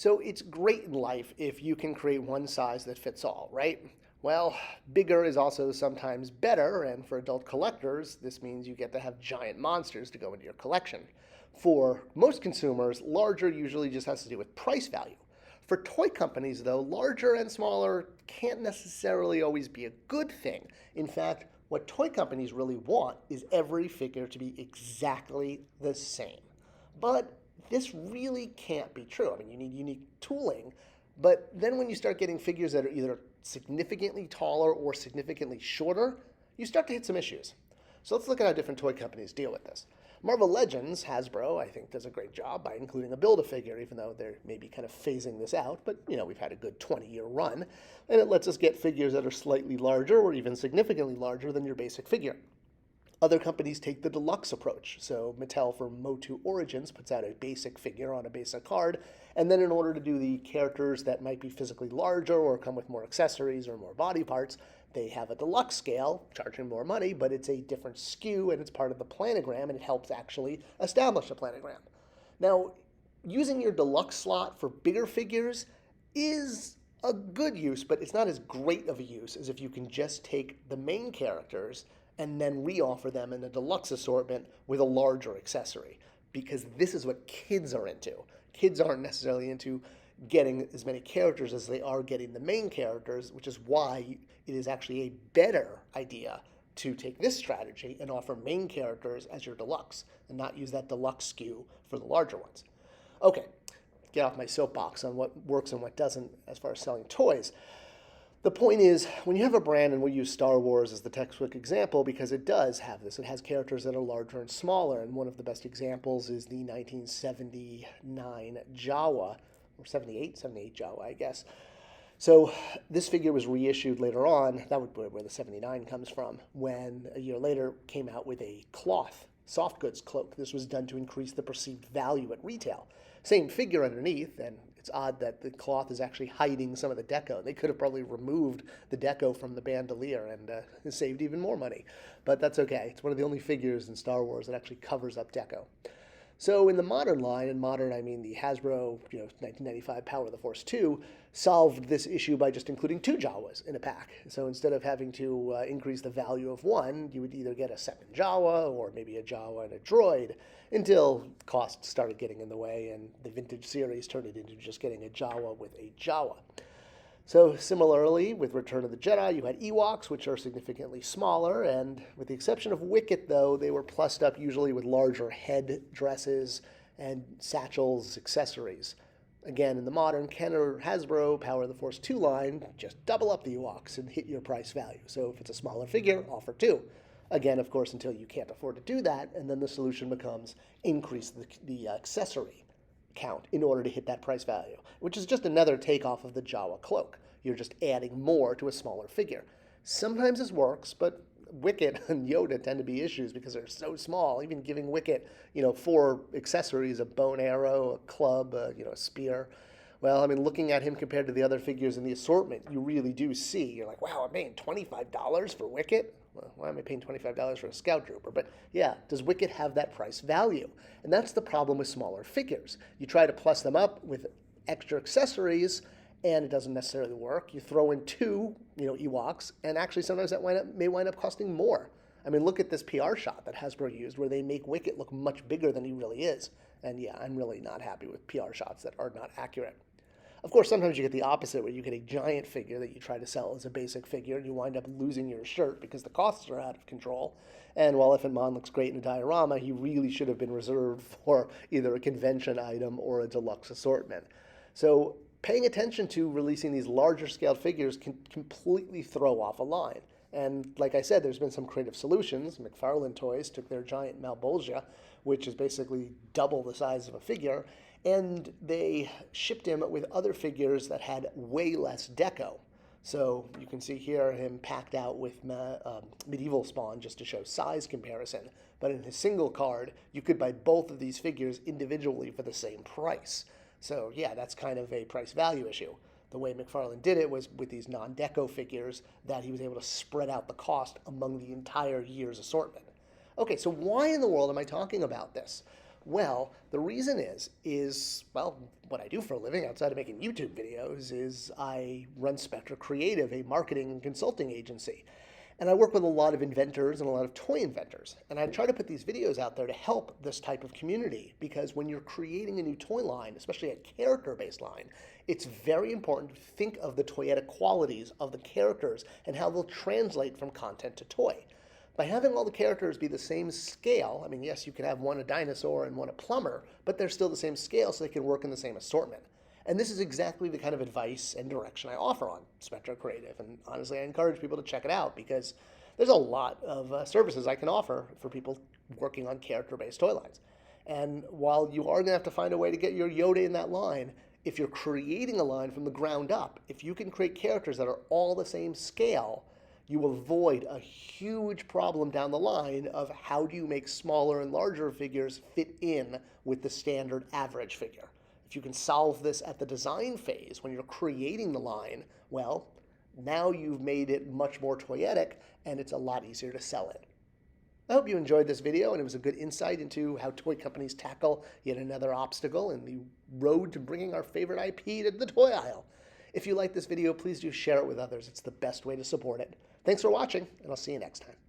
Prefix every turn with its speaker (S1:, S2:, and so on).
S1: So it's great in life if you can create one size that fits all, right? Well, bigger is also sometimes better, and for adult collectors, this means you get to have giant monsters to go into your collection. For most consumers, larger usually just has to do with price value. For toy companies, though, larger and smaller can't necessarily always be a good thing. In fact, what toy companies really want is every figure to be exactly the same. But this really can't be true. I mean, you need unique tooling, but then when you start getting figures that are either significantly taller or significantly shorter, you start to hit some issues. So let's look at how different toy companies deal with this. Marvel Legends, Hasbro, I think, does a great job by including a Build-A-Figure, even though they're maybe kind of phasing this out. But, we've had a good 20-year run, and it lets us get figures that are slightly larger or even significantly larger than your basic figure. Other companies take the deluxe approach. So Mattel for Motu Origins puts out a basic figure on a basic card, and then in order to do the characters that might be physically larger or come with more accessories or more body parts, they have a deluxe scale, charging more money, but it's a different SKU and it's part of the planogram and it helps actually establish a planogram. Now, using your deluxe slot for bigger figures is a good use, but it's not as great of a use as if you can just take the main characters and then reoffer them in a deluxe assortment with a larger accessory. Because this is what kids are into. Kids aren't necessarily into getting as many characters as they are getting the main characters, which is why it is actually a better idea to take this strategy and offer main characters as your deluxe and not use that deluxe SKU for the larger ones. Okay, get off my soapbox on what works and what doesn't as far as selling toys. The point is, when you have a brand, and we'll use Star Wars as the textbook example because it does have this, it has characters that are larger and smaller, and one of the best examples is the 1979 Jawa, or 78 Jawa, I guess. So this figure was reissued later on, that would be where the 79 comes from, when a year later came out with a cloth, soft goods cloak. This was done to increase the perceived value at retail. Same figure underneath, and it's odd that the cloth is actually hiding some of the deco. They could have probably removed the deco from the bandolier and saved even more money. But that's okay. It's one of the only figures in Star Wars that actually covers up deco. So in the modern line, and modern I mean the Hasbro 1995 Power of the Force 2, solved this issue by just including 2 Jawas in a pack. So instead of having to increase the value of one, you would either get a second Jawa or maybe a Jawa and a droid, until costs started getting in the way and the vintage series turned it into just getting a Jawa with a Jawa. So similarly, with Return of the Jedi, you had Ewoks, which are significantly smaller, and with the exception of Wicket, though, they were plussed up usually with larger head dresses and satchels, accessories. Again, in the modern Kenner Hasbro Power of the Force 2 line, just double up the Ewoks and hit your price value. So if it's a smaller figure, offer 2. Again, of course, until you can't afford to do that, and then the solution becomes increase the accessory count in order to hit that price value, which is just another takeoff of the Jawa cloak. You're just adding more to a smaller figure. Sometimes this works, but Wicket and Yoda tend to be issues because they're so small. Even giving Wicket, 4 accessories, a bow and arrow, a club, a spear. Well, I mean, looking at him compared to the other figures in the assortment, you really do see. You're like, wow, I'm paying $25 for Wicket? Well, why am I paying $25 for a Scout Trooper? But yeah, does Wicket have that price value? And that's the problem with smaller figures. You try to plus them up with extra accessories, and it doesn't necessarily work. You throw in 2, Ewoks, and actually sometimes that may wind up costing more. I mean, look at this PR shot that Hasbro used where they make Wicket look much bigger than he really is. And yeah, I'm really not happy with PR shots that are not accurate. Of course, sometimes you get the opposite, where you get a giant figure that you try to sell as a basic figure, and you wind up losing your shirt because the costs are out of control. And while Effin Mon looks great in a diorama, he really should have been reserved for either a convention item or a deluxe assortment. So paying attention to releasing these larger scaled figures can completely throw off a line. And like I said, there's been some creative solutions. McFarlane Toys took their giant Malbolgia, which is basically double the size of a figure, and they shipped him with other figures that had way less deco. So you can see here him packed out with medieval spawn just to show size comparison. But in his single card, you could buy both of these figures individually for the same price. So yeah, that's kind of a price value issue. The way McFarlane did it was with these non-deco figures that he was able to spread out the cost among the entire year's assortment. Okay, so why in the world am I talking about this? Well, the reason well, what I do for a living outside of making YouTube videos is I run Spector Creative, a marketing and consulting agency. And I work with a lot of inventors and a lot of toy inventors. And I try to put these videos out there to help this type of community, because when you're creating a new toy line, especially a character-based line, it's very important to think of the toyetic qualities of the characters and how they'll translate from content to toy. By having all the characters be the same scale, I mean, yes, you can have one a dinosaur and one a plumber, but they're still the same scale so they can work in the same assortment. And this is exactly the kind of advice and direction I offer on Spector Creative. And honestly, I encourage people to check it out, because there's a lot of services I can offer for people working on character-based toy lines. And while you are going to have to find a way to get your Yoda in that line, if you're creating a line from the ground up, if you can create characters that are all the same scale, you avoid a huge problem down the line of how do you make smaller and larger figures fit in with the standard average figure. If you can solve this at the design phase when you're creating the line, well, now you've made it much more toyetic and it's a lot easier to sell it. I hope you enjoyed this video and it was a good insight into how toy companies tackle yet another obstacle in the road to bringing our favorite IP to the toy aisle. If you like this video, please do share it with others. It's the best way to support it. Thanks for watching, and I'll see you next time.